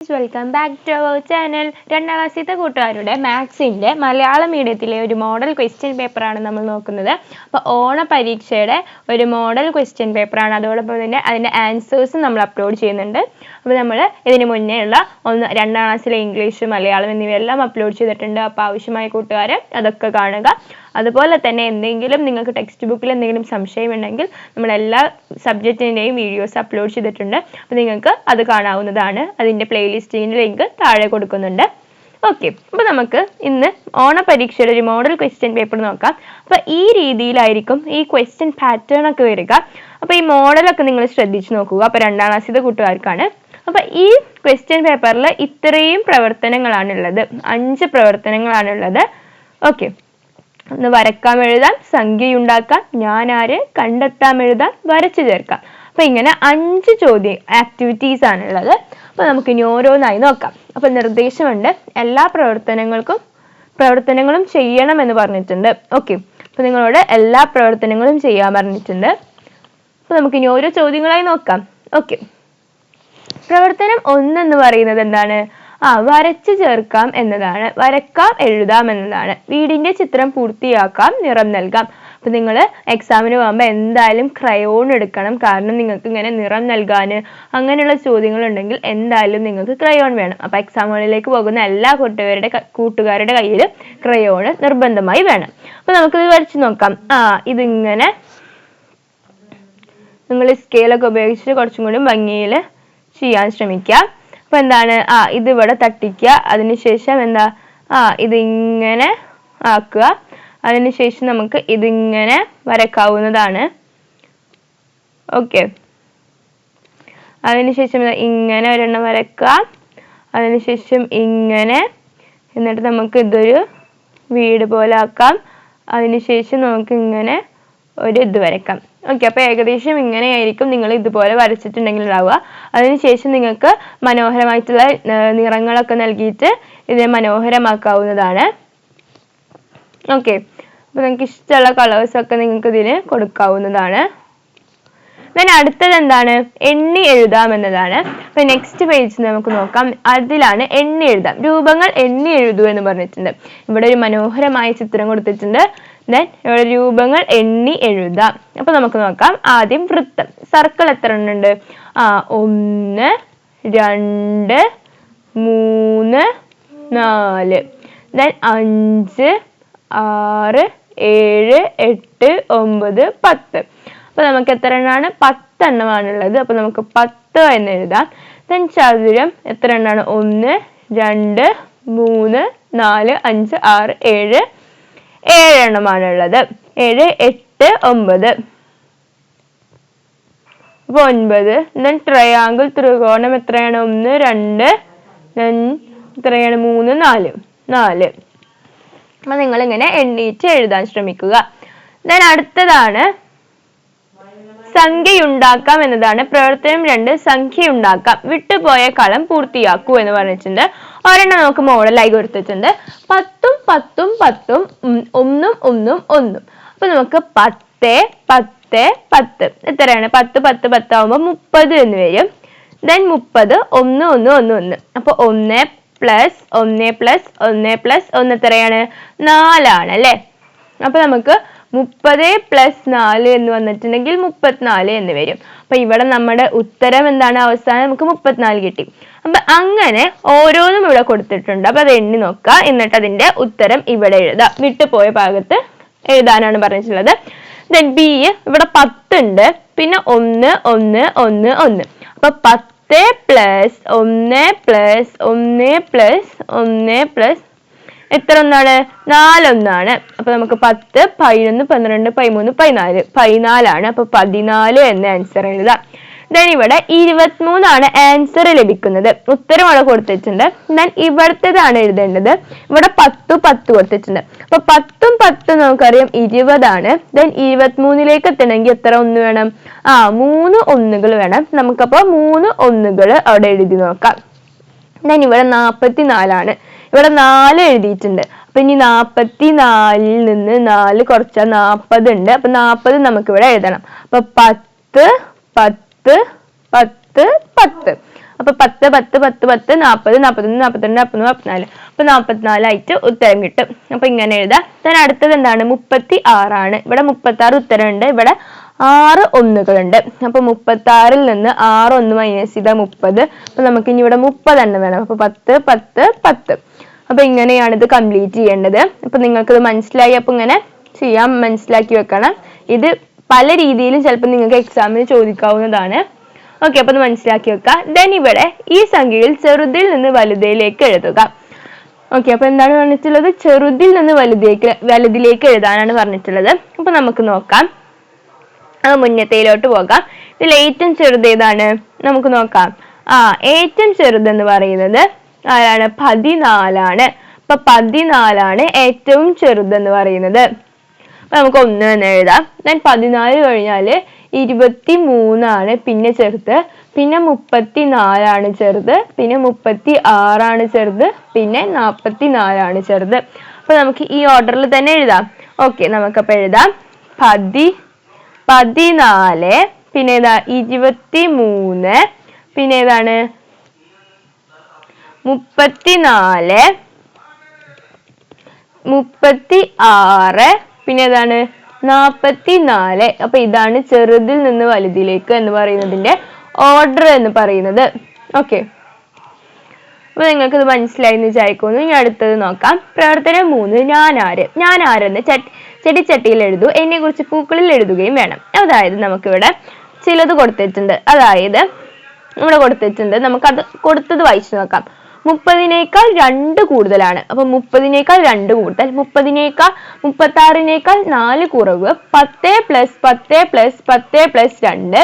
Welcome back to our channel. രണ്ടാം ക്ലാസ്സിലത്തെ കൂട്ടുകാരുടെ മാത്സിൻ്റെ മലയാളം മീഡിയത്തിലെ ഒരു മോഡൽ ക്വസ്റ്റ്യൻ പേപ്പറാണ് നമ്മൾ നോക്കുന്നത്. അപ്പോൾ ഓണ പരീക്ഷയുടെ ഒരു മോഡൽ ക്വസ്റ്റ്യൻ പേപ്പറാണ്. അതോടൊപ്പം തന്നെ അതിൻ്റെ ആൻസേഴ്സും നമ്മൾ അപ്ലോഡ് ചെയ്യുന്നുണ്ട്. അപ്പോൾ നമ്മൾ ഇതിന് മുന്നേ ഉള്ള രണ്ടാം ക്ലാസ്സിലെ ഇംഗ്ലീഷ്, മലയാളം എന്നിവയെല്ലാം അപ്ലോഡ് ചെയ്തിട്ടുണ്ട്. അപ്പോൾ ആവശ്യമായ കൂട്ടുകാർ അതൊക്കെ കാണുക. അതുപോലെ തന്നെ എന്തെങ്കിലും നിങ്ങൾക്ക് ടെക്സ്റ്റ് ബുക്കിൽ എന്തെങ്കിലും സംശയമുണ്ടെങ്കിൽ നമ്മൾ എല്ലാ സബ്ജക്റ്റിൻ്റെയും വീഡിയോസ് അപ്ലോഡ് ചെയ്തിട്ടുണ്ട്. അപ്പോൾ നിങ്ങൾക്ക് അത് കാണാവുന്നതാണ്. അതിൻ്റെ പ്ലേലിസ്റ്റിൻ്റെ ലിങ്ക് താഴെ കൊടുക്കുന്നുണ്ട്. ഓക്കെ, അപ്പോൾ നമുക്ക് ഇന്ന് ഓണപരീക്ഷയുടെ ഒരു മോഡൽ ക്വസ്റ്റ്യൻ പേപ്പർ നോക്കാം. അപ്പോൾ ഈ രീതിയിലായിരിക്കും ഈ ക്വസ്റ്റ്യൻ പാറ്റേൺ ഒക്കെ വരിക. അപ്പോൾ ഈ മോഡലൊക്കെ നിങ്ങൾ ശ്രദ്ധിച്ച് നോക്കുക. അപ്പോൾ രണ്ടാം ക്ലാസ്സിലെ കൂട്ടുകാർക്കാണ്. അപ്പോൾ ഈ ക്വസ്റ്റ്യൻ പേപ്പറിൽ ഇത്രയും പ്രവർത്തനങ്ങളാണുള്ളത്, 5 പ്രവർത്തനങ്ങളാണുള്ളത്. ഓക്കെ, ഒന്ന് വരക്കാം, എഴുതാം, സംഖ്യയുണ്ടാക്കാം, ഞാനാര്, കണ്ടെത്താം, എഴുതാം, വരച്ചു ചേർക്കാം. അപ്പോൾ ഇങ്ങനെ 5 ആക്ടിവിറ്റീസ് ആണുള്ളത്. അപ്പോൾ നമുക്കിനി ഓരോന്നായി നോക്കാം. അപ്പോൾ നിർദ്ദേശമുണ്ട്, എല്ലാ പ്രവർത്തനങ്ങളും ചെയ്യണമെന്ന് പറഞ്ഞിട്ടുണ്ട്. ഓക്കെ, അപ്പോൾ നിങ്ങളോട് എല്ലാ പ്രവർത്തനങ്ങളും ചെയ്യാൻ പറഞ്ഞിട്ടുണ്ട്. അപ്പോൾ നമുക്കിനി ഓരോ ചോദ്യങ്ങളായി നോക്കാം. ഓക്കെ, പ്രവർത്തനം 1 എന്ന് പറയുന്നത് എന്താണ്? വരച്ചു ചേർക്കാം എന്നതാണ്. വരക്കാം, എഴുതാം എന്നതാണ്. വീടിന്റെ ചിത്രം പൂർത്തിയാക്കാം, നിറം നൽകാം. അപ്പൊ നിങ്ങൾ എക്സാമിന് പോകുമ്പോൾ എന്തായാലും ക്രയോൺ എടുക്കണം. കാരണം നിങ്ങൾക്ക് ഇങ്ങനെ നിറം നൽകാൻ അങ്ങനെയുള്ള ചോദ്യങ്ങൾ ഉണ്ടെങ്കിൽ എന്തായാലും നിങ്ങൾക്ക് ക്രയോൺ വേണം. അപ്പൊ എക്സാമുകളിലേക്ക് പോകുന്ന എല്ലാ കൂട്ടുകാരുടെ കയ്യിൽ ക്രയോൺ നിർബന്ധമായി വേണം. അപ്പൊ നമുക്കിത് വരച്ചു നോക്കാം. ഇതിങ്ങനെ നിങ്ങൾ സ്കെയിലൊക്കെ ഉപയോഗിച്ച് കുറച്ചും കൂടി ഭംഗിയിൽ ചെയ്യാൻ ശ്രമിക്കാം. അപ്പൊ എന്താണ്, ഇത് ഇവിടെ തട്ടിക്കുക. അതിനുശേഷം എന്താ, ഇതിങ്ങനെ ആക്കുക. അതിനുശേഷം നമുക്ക് ഇതിങ്ങനെ വരക്കാവുന്നതാണ്. ഓക്കെ, അതിനുശേഷം ഇങ്ങനെ ഒരെണ്ണം വരക്കാം. അതിനുശേഷം ഇങ്ങനെ, എന്നിട്ട് നമുക്ക് ഇതൊരു വീട് പോലെ ആക്കാം. അതിനുശേഷം നമുക്ക് ഇങ്ങനെ ഒരു ഇത് വരക്കാം. ഓക്കെ, അപ്പോൾ ഏകദേശം ഇങ്ങനെയായിരിക്കും നിങ്ങൾ ഇതുപോലെ വരച്ചിട്ടുണ്ടെങ്കിൽ ഉണ്ടാവുക. അതിനുശേഷം നിങ്ങൾക്ക് മനോഹരമായിട്ടുള്ള നിറങ്ങളൊക്കെ നൽകിയിട്ട് ഇതിനെ മനോഹരമാക്കാവുന്നതാണ്. ഓക്കെ, അപ്പോൾ നിങ്ങൾക്ക് ഇഷ്ടമുള്ള കളേഴ്സൊക്കെ നിങ്ങൾക്ക് ഇതിന് കൊടുക്കാവുന്നതാണ്. അടുത്തത് എന്താണ്? എണ്ണി എഴുതാം എന്നതാണ്. അപ്പൊ നെക്സ്റ്റ് പേജ് നമുക്ക് നോക്കാം. അതിലാണ് എണ്ണി എഴുതാം. രൂപങ്ങൾ എണ്ണി എഴുതൂ എന്ന് പറഞ്ഞിട്ടുണ്ട്. ഇവിടെ ഒരു മനോഹരമായ ചിത്രം കൊടുത്തിട്ടുണ്ട്. ഇവിടെ രൂപങ്ങൾ എണ്ണി എഴുതാം. അപ്പൊ നമുക്ക് നോക്കാം. ആദ്യം വൃത്തം. സർക്കിൾ എത്ര എണ്ണം ഉണ്ട്? 1 2 3 4. 5 6 7 8 9 10. അപ്പൊ നമുക്ക് എത്ര എണ്ണമാണ്? 10 എണ്ണമാണുള്ളത്. അപ്പൊ നമുക്ക് 10 എന്ന് എഴുതാം. ചതുരം എത്ര എണ്ണമാണ്? 1 2 3 4 5 6 7 എണ്ണമാണുള്ളത്. 7 8 9. അപ്പൊ 9. ട്രയാങ്കിൾ, ത്രികോണം എത്രയാണ്? 1 2 എത്രയാണ്? 3 4. അപ്പൊ നിങ്ങൾ ഇങ്ങനെ എണ്ണീറ്റ് എഴുതാൻ ശ്രമിക്കുക. അടുത്തതാണ് സംഖ്യയുണ്ടാക്കാം എന്നതാണ്. പ്രവർത്തനം 2 സംഖ്യയുണ്ടാക്കാം. വിട്ടുപോയ കളം പൂർത്തിയാക്കൂ എന്ന് പറഞ്ഞിട്ടുണ്ട്. ഒരെണ്ണം നമുക്ക് മോഡലായി കൊടുത്തിട്ടുണ്ട്. 10 10 10 1 1 1. അപ്പൊ നമുക്ക് 10 10 10 എത്രയാണ്? 10 10 10 ആവുമ്പോൾ 30 എന്ന് വരും. 30 1 1 1 1. അപ്പൊ 1 + 1 + 1 + 1 എത്രയാണ്? 4 ആണ് അല്ലേ? അപ്പൊ നമുക്ക് 30 + 4 എന്ന് വന്നിട്ടുണ്ടെങ്കിൽ 34 എന്ന് വരും. അപ്പൊ ഇവിടെ നമ്മുടെ ഉത്തരം എന്താണ്? അവസാനം നമുക്ക് 34 കിട്ടി. അപ്പൊ അങ്ങനെ ഓരോന്നും ഇവിടെ കൊടുത്തിട്ടുണ്ട്. അപ്പൊ അത് എണ്ണി നോക്കുക. എന്നിട്ട് അതിന്റെ ഉത്തരം ഇവിടെ എഴുതാം. വിട്ടുപോയ ഭാഗത്ത് എഴുതാനാണ് പറഞ്ഞിട്ടുള്ളത്. ബി, ഇവിടെ 10 ഉണ്ട്, പിന്നെ 1 1 1 1. അപ്പൊ 10 + 1 + 1 + 1 + എത്ര ഒന്നാണ്? 4 ഒന്നാണ്. അപ്പൊ നമുക്ക് 10 11 12 13 14 14 ആണ്. അപ്പൊ 14 എന്ന ആൻസർ എഴുതാം. ഇവിടെ 23 ആണ് ആൻസർ ലഭിക്കുന്നത്. ഉത്തരം അവിടെ കൊടുത്തിട്ടുണ്ട്. ഇവിടത്തേതാണ് എഴുതേണ്ടത്. ഇവിടെ 10 10 കൊടുത്തിട്ടുണ്ട്. അപ്പൊ 10 10 നമുക്കറിയാം 20 ആണ്. 23ലേക്ക് എത്തണമെങ്കിൽ എത്ര 1 വേണം? 3 1 വേണം. നമുക്കപ്പോ 3 1 അവിടെ എഴുതി നോക്കാം. ഇവിടെ 44 ആണ്. ഇവിടെ 4 എഴുതിയിട്ടുണ്ട്. അപ്പൊ ഇനി 44 നിന്ന് 4 കുറച്ചാൽ 40 ഉണ്ട്. അപ്പൊ 40 നമുക്ക് ഇവിടെ എഴുതണം. അപ്പൊ 10 10 10 10. അപ്പൊ 10 10 10 10 40 41 42 43 44. അപ്പൊ 44 ആയിട്ട് ഉത്തരം കിട്ടും. അപ്പൊ ഇങ്ങനെ എഴുതാം. then അടുത്തത് എന്താണ്? 36 ആണ്. ഇവിടെ 36 ഉത്തരം ഉണ്ട്. ഇവിടെ 6 ഒന്നുകളുണ്ട്. അപ്പൊ 36-ൽ നിന്ന് 6 ഒന്ന് മൈനസ് ചെയ്താൽ 30. അപ്പൊ നമുക്ക് ഇനി ഇവിടെ 30 എണ്ണം വേണം. അപ്പൊ 10 10 10. അപ്പൊ ഇങ്ങനെയാണ് ഇത് കംപ്ലീറ്റ് ചെയ്യേണ്ടത്. അപ്പൊ നിങ്ങൾക്ക് ഇത് മനസ്സിലായി. അപ്പൊ ഇങ്ങനെ ചെയ്യാൻ മനസ്സിലാക്കി വെക്കണം. ഇത് പല രീതിയിലും ചിലപ്പോൾ നിങ്ങൾക്ക് എക്സാമിന് ചോദിക്കാവുന്നതാണ്. ഓക്കെ, അപ്പൊ ഇത് മനസ്സിലാക്കി വെക്കുക. then ഇവിടെ ഈ സംഖ്യയിൽ ചെറുതിൽ നിന്ന് വലുതിലേക്ക് എഴുതുക. ഓക്കെ, അപ്പൊ എന്താണ് പറഞ്ഞിട്ടുള്ളത്? ചെറുതിൽ നിന്ന് വലുതിലേക്ക് എഴുതാനാണ് പറഞ്ഞിട്ടുള്ളത്. അപ്പൊ നമുക്ക് നോക്കാം. മുന്നത്തേലോട്ട് പോകാം. ഇതിൽ ഏറ്റവും ചെറുത് ഏതാണ്? നമുക്ക് നോക്കാം. ഏറ്റവും ചെറുതെന്ന് പറയുന്നത് ആരാണ്? 14 ആണ്. അപ്പൊ 14 ഏറ്റവും ചെറുതെന്ന് പറയുന്നത്. അപ്പൊ നമുക്ക് 1 എന്ന് എഴുതാം. then 14 കഴിഞ്ഞാല് 23 പിന്നെ ചെറുത്, പിന്നെ 34 ചെറുത്, പിന്നെ 36 ചെറുത്, പിന്നെ 44 ചെറുത്. അപ്പൊ നമുക്ക് ഈ ഓർഡറിൽ തന്നെ എഴുതാം. ഓക്കെ, നമുക്കപ്പൊ എഴുതാം 14, പിന്നെ ഏതാ 23, പിന്നെ ഏതാണ് 34, 36, പിന്നെ ഏതാണ് 44. അപ്പൊ ഇതാണ് ചെറുതിൽ നിന്ന് വലുതിലേക്ക് എന്ന് പറയുന്നതിന്റെ ഓർഡർ എന്ന് പറയുന്നത്. ഓക്കെ, അപ്പൊ നിങ്ങൾക്ക് ഇത് മനസ്സിലായി എന്ന് വിചാരിക്കുന്നു. ഇനി അടുത്തത് നോക്കാം. പ്രവർത്തനം 3, ഞാൻ ആരെന്ന് ചെടിച്ചട്ടിയിൽ എഴുതൂ. എന്നെ കുറിച്ച് പൂക്കളിൽ എഴുതുകയും വേണം. അതായത് നമുക്കിവിടെ ചിലത് കൊടുത്തിട്ടുണ്ട്. അതായത് ഇവിടെ കൊടുത്തിട്ടുണ്ട്. നമുക്കത് കൊടുത്തത് വായിച്ചു നോക്കാം. 30-നേക്കാൾ 2 കൂടുതലാണ്. അപ്പൊ 30-നേക്കാൾ 2 കൂടുതൽ, 36-നേക്കാൾ 4 കുറവ്, 10 + 10 + 10 + 2,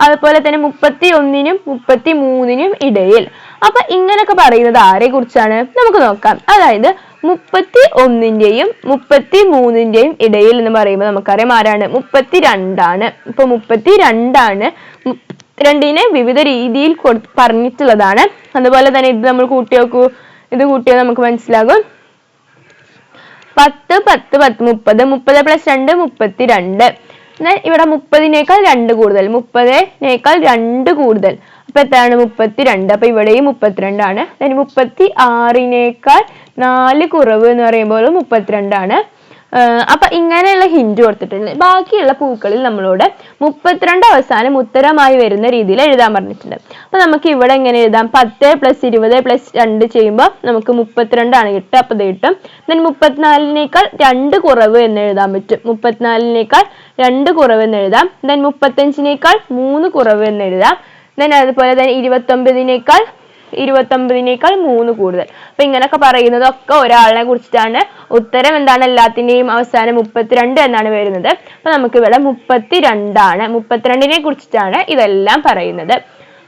അതുപോലെ തന്നെ 31-നും 33-നും ഇടയിൽ. അപ്പൊ ഇങ്ങനൊക്കെ പറയുന്നത് ആരെ കുറിച്ചാണ്? നമുക്ക് നോക്കാം. അതായത് 31-ന്റെയും 33-ന്റെയും ഇടയിൽ എന്ന് പറയുമ്പോൾ നമുക്കറിയാം ആരാണ്? 32 ആണ്. ഇപ്പൊ 32 രണ്ടിനെ വിവിധ രീതിയിൽ പറഞ്ഞിട്ടുള്ളതാണ്. അതുപോലെ തന്നെ ഇത് നമ്മൾ കൂട്ടി നോക്കൂ. ഇത് കൂട്ടിയാൽ നമുക്ക് മനസ്സിലാകും. 10 10 10 30, 30 + 2 32. ഇവിടെ 30-നേക്കാൾ 2 കൂടുതൽ, 30-നേക്കാൾ 2 കൂടുതൽ. അപ്പൊ എത്രയാണ്? 32. അപ്പൊ ഇവിടെയും 32 ആണ്. 36-നേക്കാൾ 4 കുറവ് എന്ന് പറയുമ്പോൾ 32 ആണ്. അപ്പൊ ഇങ്ങനെയുള്ള ഹിന്റ് കൊടുത്തിട്ടുണ്ട്. ബാക്കിയുള്ള പൂക്കളിൽ നമ്മളോട് 32 അവസാനം ഉത്തരമായി വരുന്ന രീതിയിൽ എഴുതാൻ പറഞ്ഞിട്ടുണ്ട്. അപ്പൊ നമുക്ക് ഇവിടെ എങ്ങനെ എഴുതാം? 10 + 20 + 2 ചെയ്യുമ്പോൾ നമുക്ക് 32 ആണ് കിട്ടുക. അപ്പൊ ഇത് കിട്ടും. then 34-നേക്കാൾ 2 കുറവ് എന്ന് എഴുതാൻ പറ്റും. 34-നേക്കാൾ 2 കുറവ് എന്ന് എഴുതാം. then 35-നേക്കാൾ 3 കുറവ് എന്ന് എഴുതാം. then അതുപോലെ തന്നെ 29-നേക്കാൾ 3 കൂടുതൽ. അപ്പൊ ഇങ്ങനൊക്കെ പറയുന്നതൊക്കെ ഒരാളിനെ കുറിച്ചിട്ടാണ്. ഉത്തരം എന്താണ്? എല്ലാത്തിന്റെയും അവസാനം 32 എന്നാണ് വരുന്നത്. അപ്പൊ നമുക്ക് ഇവിടെ 32 ആണ്. 32-നെ കുറിച്ചിട്ടാണ് ഇതെല്ലാം പറയുന്നത്.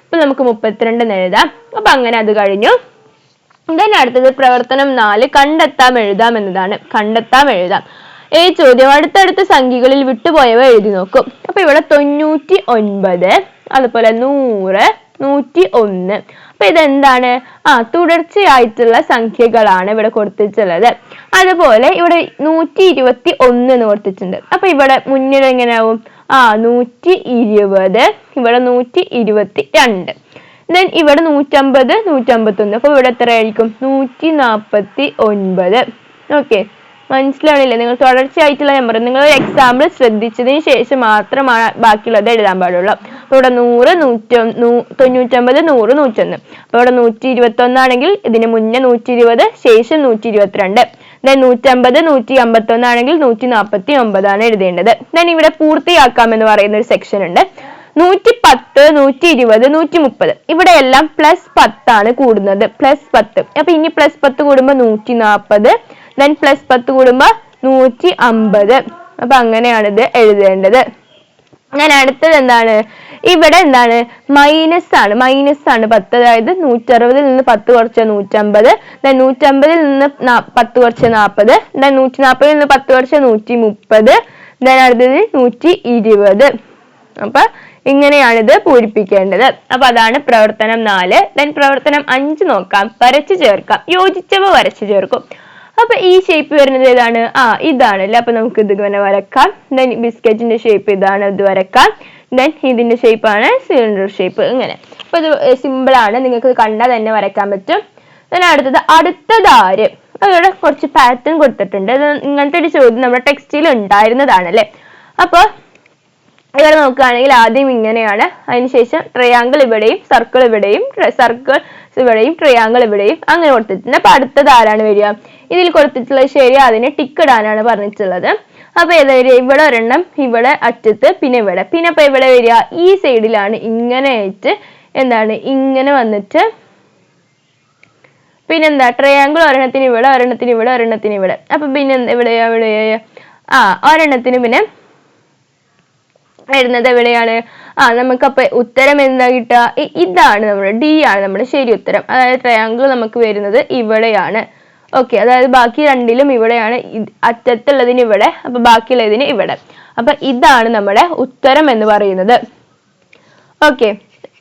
അപ്പൊ നമുക്ക് 32 എന്ന് എഴുതാം. അപ്പൊ അങ്ങനെ അത് കഴിഞ്ഞു. then അടുത്തത് പ്രവർത്തനം 4, കണ്ടെത്താം എഴുതാം എന്നതാണ്. കണ്ടെത്താം എഴുതാം. ചോദ്യം: അടുത്തടുത്ത സംഖ്യകളിൽ വിട്ടുപോയവ എഴുതി നോക്കും. അപ്പൊ ഇവിടെ 99, അതുപോലെ 100, 101. അപ്പൊ ഇതെന്താണ്? തുടർച്ചയായിട്ടുള്ള സംഖ്യകളാണ് ഇവിടെ കൊടുത്തിട്ടുള്ളത്. അതുപോലെ ഇവിടെ 121 എന്ന് കൊടുത്തിട്ടുണ്ട്. അപ്പൊ ഇവിടെ മുന്നിൽ എങ്ങനെയാവും? 120, ഇവിടെ 122. then ഇവിടെ 150, 151. അപ്പൊ ഇവിടെ എത്ര ആയിരിക്കും? 149. ഓക്കെ, മനസ്സിലാവണില്ലേ? നിങ്ങൾ തുടർച്ചയായിട്ടുള്ള നമ്പർ നിങ്ങൾ എക്സാമ്പിൾ ശ്രദ്ധിച്ചതിന് ശേഷം മാത്രമാണ് ബാക്കിയുള്ളത് എഴുതാൻ പാടുള്ളൂ. അപ്പൊ ഇവിടെ 100, 99, 100, 101. അപ്പൊ ഇവിടെ 121 ആണെങ്കിൽ ഇതിന് മുന്നേ 120, ശേഷം 122. then 150, 151 ആണെങ്കിൽ 149 ആണ് എഴുതേണ്ടത്. then ഇവിടെ പൂർത്തിയാക്കാം എന്ന് പറയുന്ന ഒരു സെക്ഷൻ ഉണ്ട്. 110, 120, 130. ഇവിടെ എല്ലാം +10 ആണ് കൂടുന്നത്. +10. അപ്പൊ ഇനി +10 കൂടുമ്പോ 140, then +10 കൂടുമ്പോ 150. അപ്പൊ അങ്ങനെയാണ് ഇത് എഴുതേണ്ടത്. ഞാൻ അടുത്തത് എന്താണ്? ഇവിടെ എന്താണ്? മൈനസ് ആണ്. 10. അതായത് 160-ൽ നിന്ന് 10 കുറച്ച് 150, then 150-ൽ നിന്ന് 10 കുറച്ച് 40, then 140-ൽ നിന്ന് 10 കുറച്ച് 130, then അടുത്തത് 120. അപ്പൊ ഇങ്ങനെയാണിത് പൂരിപ്പിക്കേണ്ടത്. അപ്പൊ അതാണ് പ്രവർത്തനം 4. then പ്രവർത്തനം 5 നോക്കാം. വരച്ചു ചേർക്കാം. യോജിച്ചവ വരച്ചു ചേർക്കും. അപ്പൊ ഈ ഷേപ്പ് വരുന്നത് ഏതാണ്? ഇതാണല്ലേ. അപ്പൊ നമുക്ക് ഇത് ഇങ്ങനെ വരക്കാം. then ബിസ്ക്കറ്റിന്റെ ഷേപ്പ് ഇതാണ്, ഇത് വരക്കാം. ദെൻ ഇതിന്റെ ഷേപ്പ് ആണ് സിലിണ്ടർ ഷേപ്പ്. ഇങ്ങനെ. അപ്പൊ ഇത് സിമ്പിൾ ആണ്, നിങ്ങൾക്ക് കണ്ടാൽ തന്നെ വരയ്ക്കാൻ പറ്റും. അടുത്തതാര്, അതോടെ കുറച്ച് പാറ്റേൺ കൊടുത്തിട്ടുണ്ട്. ഇത് ഇങ്ങനത്തെ ഒരു ചോദ്യം നമ്മുടെ ടെക്സ്റ്റിൽ ഉണ്ടായിരുന്നതാണ് അല്ലെ. അപ്പൊ ഇവിടെ നോക്കുകയാണെങ്കിൽ ആദ്യം ഇങ്ങനെയാണ്, അതിനുശേഷം ട്രയാങ്കിൾ ഇവിടെയും സർക്കിൾ ഇവിടെയും സർക്കിൾ ഇവിടെയും ട്രയാങ്കിൾ ഇവിടെയും അങ്ങനെ കൊടുത്തിട്ടുണ്ട്. അപ്പൊ അടുത്തത് ആരാണ് വരിക? ഇതിൽ കൊടുത്തിട്ടുള്ളത് ശരി, അതിന് ടിക്ക് ഇടാനാണ് പറഞ്ഞിട്ടുള്ളത്. അപ്പൊ ഏതാ വരിക? ഇവിടെ ഒരെണ്ണം, ഇവിടെ അറ്റത്ത്, പിന്നെ ഇവിടെ. പിന്നെ അപ്പൊ ഇവിടെ വരിക ഈ സൈഡിലാണ് ഇങ്ങനെ ആയിട്ട് എന്താണ് ഇങ്ങനെ വന്നിട്ട് പിന്നെന്താ ട്രയാങ്കിൾ ഒരെണ്ണത്തിന് ഇവിടെ, ഒരെണ്ണത്തിന് ഇവിടെ, ഒരെണ്ണത്തിന് ഇവിടെ. അപ്പൊ പിന്നെ എവിടെയാ ഒരെണ്ണത്തിന് പിന്നെ വരുന്നത് എവിടെയാണ്? നമുക്കപ്പൊ ഉത്തരം എന്താ കിട്ടുക? ഇതാണ് നമ്മുടെ ഡി ആണ് നമ്മുടെ ശരി ഉത്തരം. അതായത് ട്രയാങ്കിൾ നമുക്ക് വരുന്നത് ഇവിടെയാണ്. ഓക്കെ, അതായത് ബാക്കി രണ്ടിലും ഇവിടെയാണ്, അറ്റത്തുള്ളതിന് ഇവിടെ, അപ്പൊ ബാക്കിയുള്ളതിന് ഇവിടെ. അപ്പൊ ഇതാണ് നമ്മുടെ ഉത്തരം എന്ന് പറയുന്നത്. ഓക്കെ,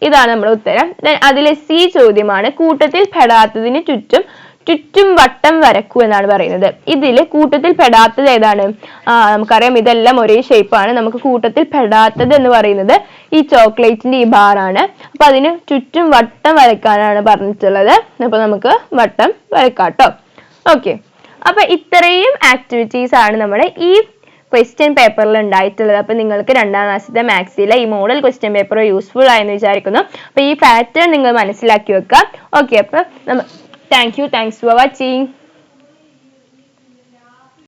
ഇതാണ് നമ്മുടെ ഉത്തരം. അതിലെ സി ചോദ്യമാണ്, കൂട്ടത്തിൽ പെടാത്തതിന് ചുറ്റും വട്ടം വരക്കൂ എന്നാണ് പറയുന്നത്. ഇതില് കൂട്ടത്തിൽ പെടാത്തത് ഏതാണ്? നമുക്കറിയാം ഇതെല്ലാം ഒരേ ഷേപ്പാണ്. നമുക്ക് കൂട്ടത്തിൽ പെടാത്തത് എന്ന് പറയുന്നത് ഈ ചോക്ലേറ്റിന്റെ ഈ ബാറാണ്. അപ്പൊ അതിന് ചുറ്റും വട്ടം വരക്കാനാണ് പറഞ്ഞിട്ടുള്ളത്. അപ്പൊ നമുക്ക് വട്ടം വരക്കാട്ടോ. ഓക്കെ, അപ്പൊ ഇത്രയും ആക്ടിവിറ്റീസ് ആണ് നമ്മുടെ ഈ ക്വസ്റ്റ്യൻ പേപ്പറിൽ ഉണ്ടായിട്ടുള്ളത്. അപ്പൊ നിങ്ങൾക്ക് 2ാം ക്ലാസ്സിലെ മാത്സിലെ ഈ മോഡൽ ക്വസ്റ്റ്യൻ പേപ്പർ യൂസ്ഫുൾ ആയെന്ന് വിചാരിക്കുന്നു. അപ്പൊ ഈ പാറ്റേൺ നിങ്ങൾ മനസ്സിലാക്കി വെക്കുക. ഓക്കെ, അപ്പൊ താങ്ക്സ് ഫോർ വാച്ചിങ്.